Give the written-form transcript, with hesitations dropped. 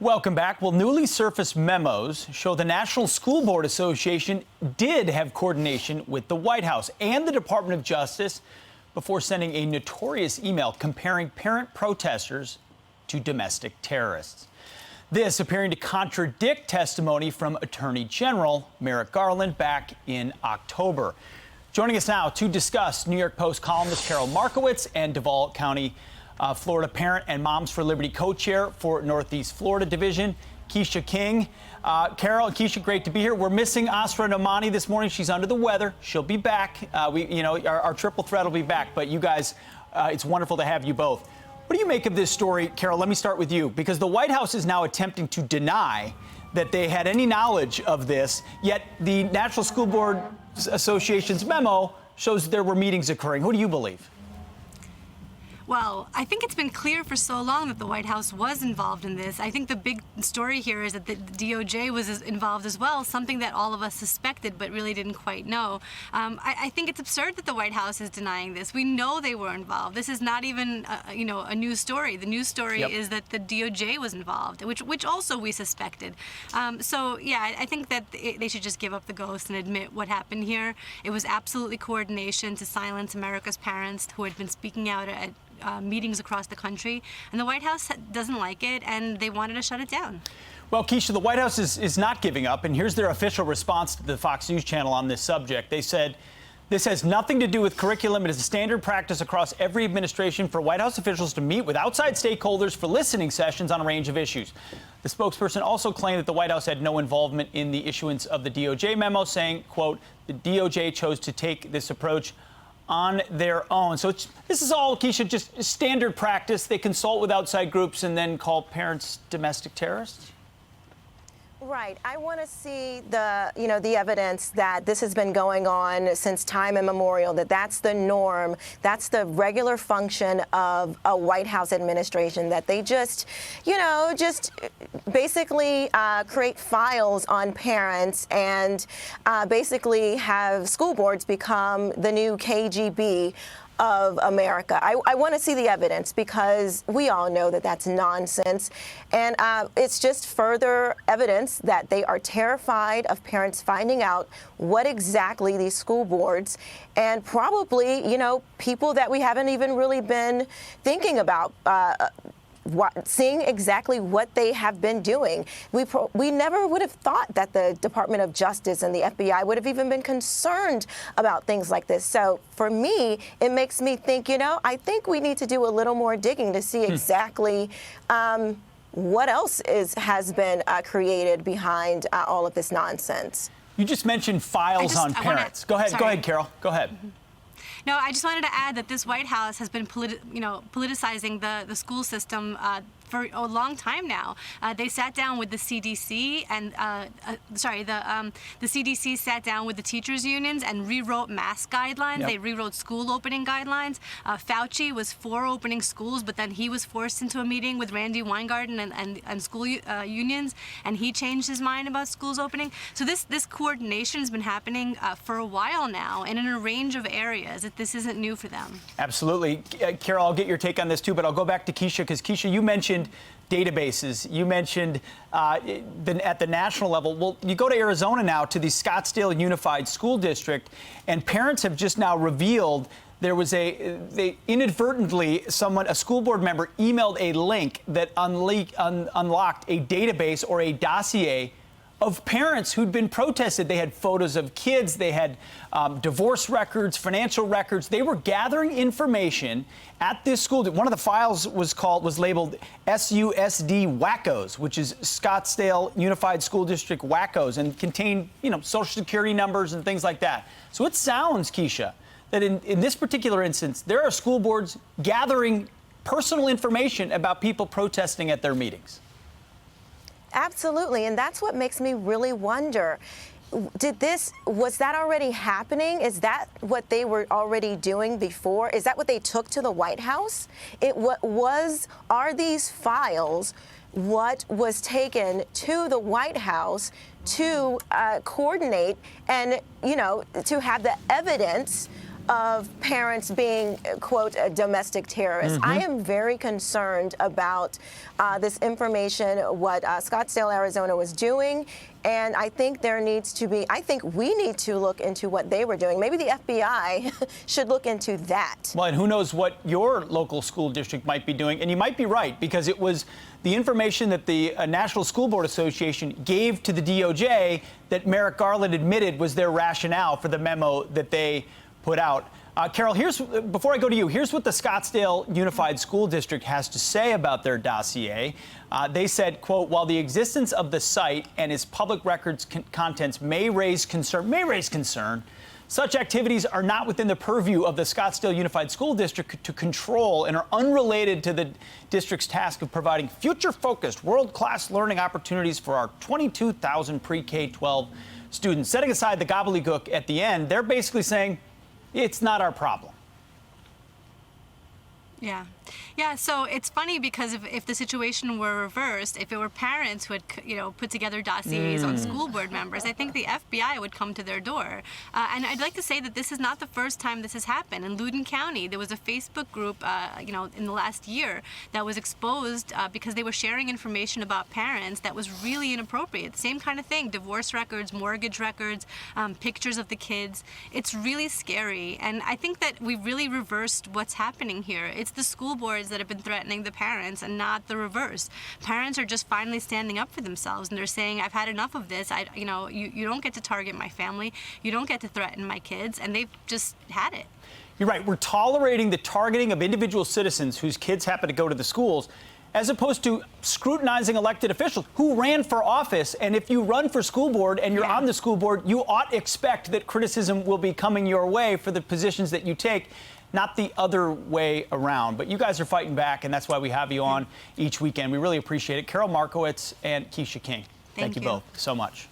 Welcome back. Well, newly surfaced memos show the National School Board Association did have coordination with the White House and the Department of Justice before sending a notorious email comparing parent protesters to domestic terrorists. This appearing to contradict testimony from Attorney General Merrick Garland back in October. Joining us now to discuss, New York Post columnist Carol Markowitz and Duval County, Florida Parent and Moms for Liberty co-chair for Northeast Florida Division, Keisha King. Carol, Keisha, great to be here. We're missing Asra Nomani this morning. She's under the weather. She'll be back. Our triple threat will be back. But you guys, it's wonderful to have you both. What do you make of this story, Carol? Let me start with you, because the White House is now attempting to deny that they had any knowledge of this, yet the National School Board Association's memo shows there were meetings occurring. Who do you believe? Well, I think it's been clear for so long that the White House was involved in this. I think the big story here is that the DOJ was involved as well, something that all of us suspected but really didn't quite know. I think it's absurd that the White House is denying this. We know they were involved. This is not even a news story. The news story is that the DOJ was involved, which also we suspected. So yeah, I think that they should just give up the ghost and admit what happened here. It was absolutely coordination to silence America's parents who had been speaking out at meetings across the country, and the White House doesn't like it, and they wanted to shut it down. Well, Keisha, the White House is not giving up, and here's their official response to the Fox News Channel on this subject. They said, this has nothing to do with curriculum. It is a standard practice across every administration for White House officials to meet with outside stakeholders for listening sessions on a range of issues. The spokesperson also claimed that the White House had no involvement in the issuance of the DOJ memo, saying, quote, the DOJ chose to take this approach on their own. So this is all, Keisha, just standard practice. They consult with outside groups and then call parents domestic terrorists? Right. I want to see the evidence that this has been going on since time immemorial, that's the norm, that's the regular function of a White House administration, that they just basically create files on parents and basically have school boards become the new KGB of America. I want to see the evidence, because we all know that that's nonsense. And it's just further evidence that they are terrified of parents finding out what exactly these school boards and probably, people that we haven't even really been thinking about, seeing exactly what they have been doing. We never would have thought that the Department of Justice and the FBI would have even been concerned about things like this. So for me, it makes me think, I think we need to do a little more digging to see exactly what else has been created behind all of this nonsense. You just mentioned files on parents. Go ahead, Carol. Go ahead. Mm-hmm. No, I just wanted to add that this White House has been politicizing the school system for a long time now. They sat down with the CDC and the CDC sat down with the teachers unions and rewrote mask guidelines. Yep. They rewrote school opening guidelines. Fauci was for opening schools, but then he was forced into a meeting with Randy Weingarten and school unions, and he changed his mind about schools opening. So this coordination has been happening for a while now, and in a range of areas. This isn't new for them. Absolutely. Carol, I'll get your take on this too, but I'll go back to Keisha, because Keisha, you mentioned databases. You mentioned at the national level. Well, you go to Arizona now, to the Scottsdale Unified School District, and parents have just now revealed there was inadvertently, a school board member emailed a link that unlocked a database or a dossier of parents who'd been protested. They had photos of kids, they had divorce records, financial records. They were gathering information at this school. One of the files was labeled SUSD WACOs, which is Scottsdale Unified School District WACOs, and contained, social security numbers and things like that. So it sounds, Keisha, that in this particular instance, there are school boards gathering personal information about people protesting at their meetings. Absolutely, and that's what makes me really wonder. Was that already happening? Is that what they were already doing before? Is that what they took to the White House? Are these files what was taken to the White House to coordinate and, to have the evidence of parents being, quote, domestic terrorists. I am very concerned about this information, what Scottsdale, Arizona was doing. And I think there needs to be, I think we need to look into what they were doing. Maybe the FBI should look into that. Well, and who knows what your local school district might be doing. And you might be right, because it was the information that the National School Board Association gave to the DOJ that Merrick Garland admitted was their rationale for the memo that they put out. Carol, before I go to you, here's what the Scottsdale Unified School District has to say about their dossier. They said, quote, while the existence of the site and its public records contents may raise concern, such activities are not within the purview of the Scottsdale Unified School District to control and are unrelated to the district's task of providing future-focused, world-class learning opportunities for our 22,000 pre-K-12 students. Setting aside the gobbledygook at the end, they're basically saying, it's not our problem. Yeah. Yeah, so it's funny because if the situation were reversed, if it were parents who had, put together dossiers on school board members, I think the FBI would come to their door. And I'd like to say that this is not the first time this has happened. In Loudoun County, there was a Facebook group, in the last year that was exposed because they were sharing information about parents that was really inappropriate. Same kind of thing, divorce records, mortgage records, pictures of the kids. It's really scary. And I think that we really reversed what's happening here. It's the school boards that have been threatening the parents and not the reverse. Parents are just finally standing up for themselves, and they're saying, I've had enough of this. You don't get to target my family. You don't get to threaten my kids, and they've just had it. You're right. We're tolerating the targeting of individual citizens whose kids happen to go to the schools, as opposed to scrutinizing elected officials who ran for office. And if you run for school board and you're on the school board, you ought to expect that criticism will be coming your way for the positions that you take, not the other way around. But you guys are fighting back, and that's why we have you on each weekend. We really appreciate it. Carol Markowitz and Keisha King, thank you both so much.